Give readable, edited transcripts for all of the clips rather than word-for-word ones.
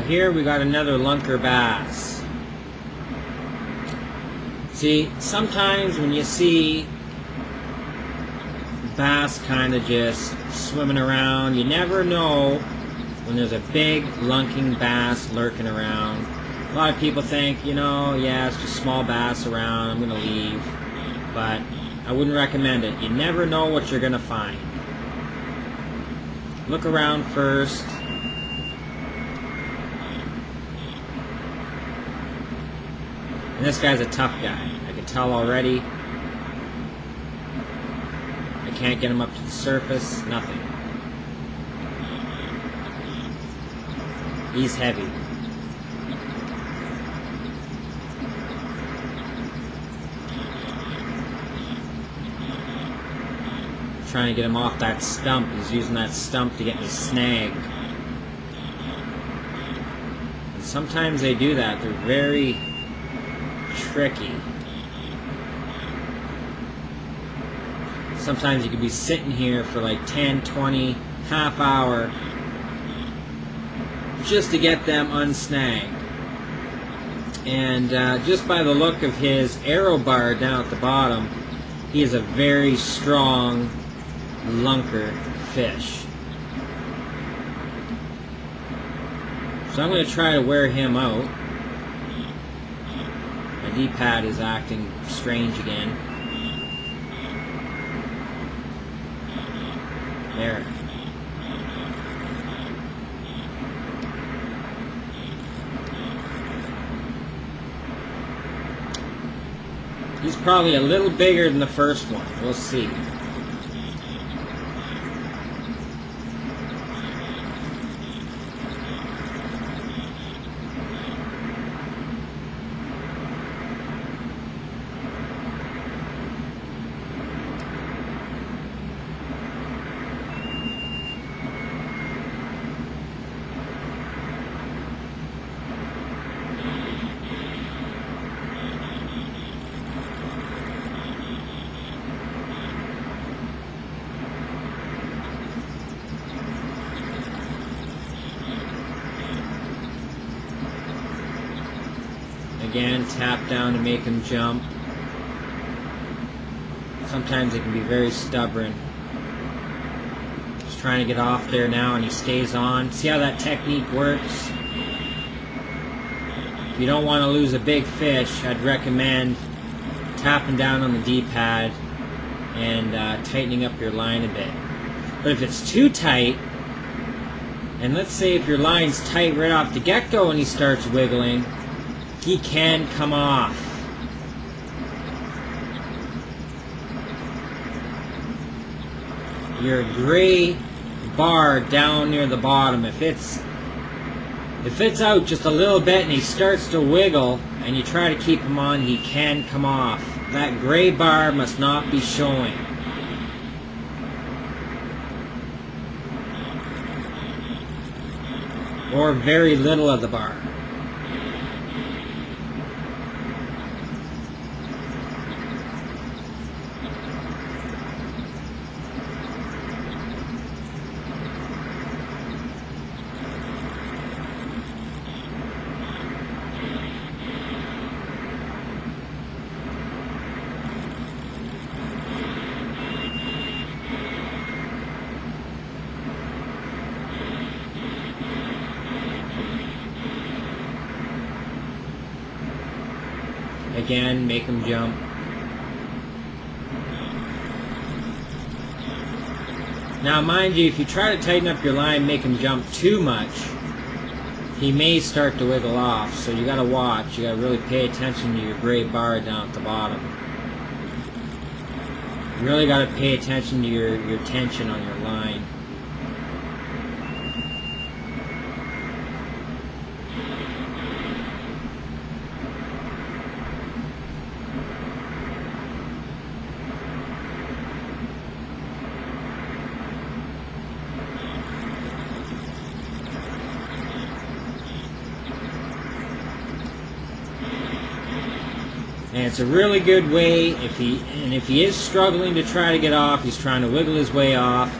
here we got another lunker bass. See, sometimes when you see bass kind of just swimming around, you never know when there's a big lunking bass lurking around. A lot of people think, you know, yeah, it's just small bass around, I'm gonna leave. But I wouldn't recommend it. You never know what you're gonna find. Look around first. And this guy's a tough guy. I can tell already. I can't get him up to the surface. Nothing. He's heavy. Trying to get him off that stump. He's using that stump to get me snagged. And sometimes they do that. They're very tricky. Sometimes you could be sitting here for like 10, 20, half hour just to get them unsnagged. And just by the look of his arrow bar down at the bottom, he is a very strong lunker fish. So I'm going to try to wear him out. My D-pad is acting strange again. There. He's probably a little bigger than the first one. We'll see. Again, tap down to make him jump. Sometimes it can be very stubborn. Just trying to get off there now, and he stays on. See how that technique works? If you don't want to lose a big fish, I'd recommend tapping down on the D-pad and tightening up your line a bit. But if it's too tight, and let's say if your line's tight right off the get-go and he starts wiggling, he can come off. Your gray bar down near the bottom, if it's out just a little bit and he starts to wiggle and you try to keep him on, he can come off. That gray bar must not be showing. Or very little of the bar. Again, make him jump. Now mind you, if you try to tighten up your line, make him jump too much, he may start to wiggle off. So you gotta watch, you gotta really pay attention to your gray bar down at the bottom. You really gotta pay attention to your tension on your line. And it's a really good way, if he is struggling to try to get off, he's trying to wiggle his way off,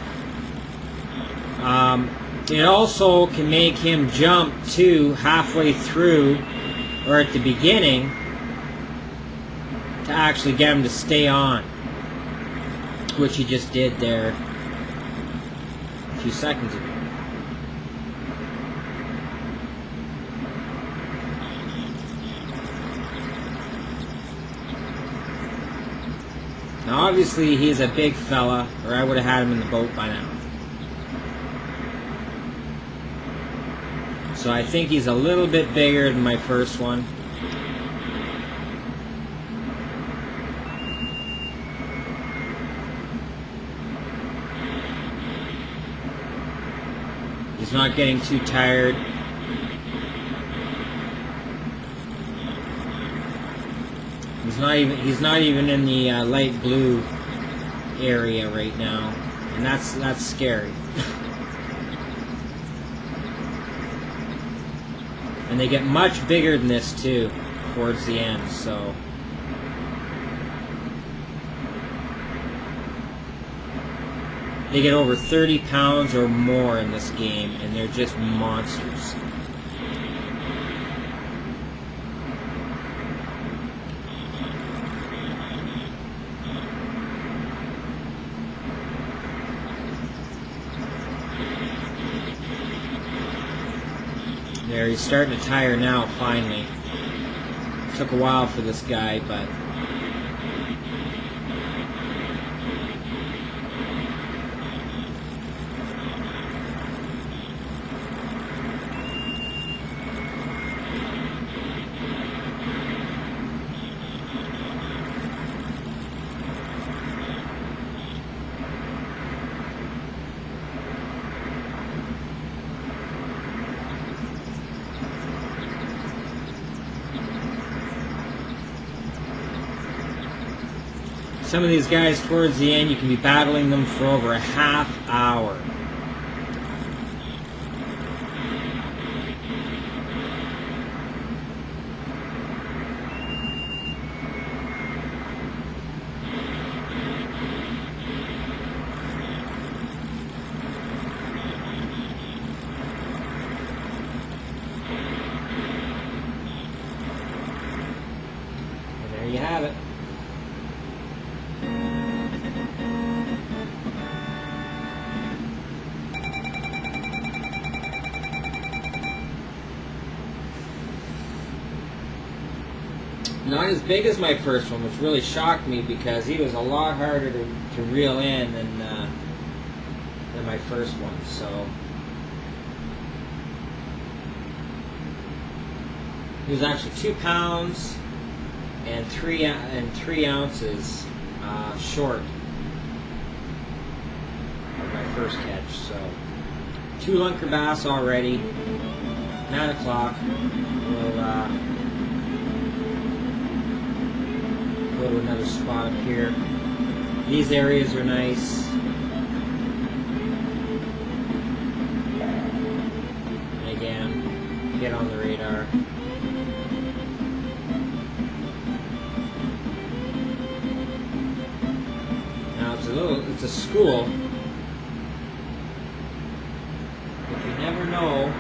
It also can make him jump too halfway through or at the beginning to actually get him to stay on, which he just did there a few seconds ago. Now obviously he's a big fella, or I would have had him in the boat by now. So I think he's a little bit bigger than my first one. He's not getting too tired. He's not even in the light blue area right now, and that's scary. And they get much bigger than this too towards the end, so they get over 30 pounds or more in this game, and they're just monsters. There, he's starting to tire now, finally. Took a while for this guy, but some of these guys towards the end, you can be battling them for over a half hour. And there you have it. Not as big as my first one, which really shocked me because he was a lot harder to reel in than my first one. So he was actually 2 pounds and 3 ounces short of my first catch. So 2 lunker bass already. 9 o'clock. We'll go to another spot up here. These areas are nice. And again, get on the radar. Now it's a school. But you never know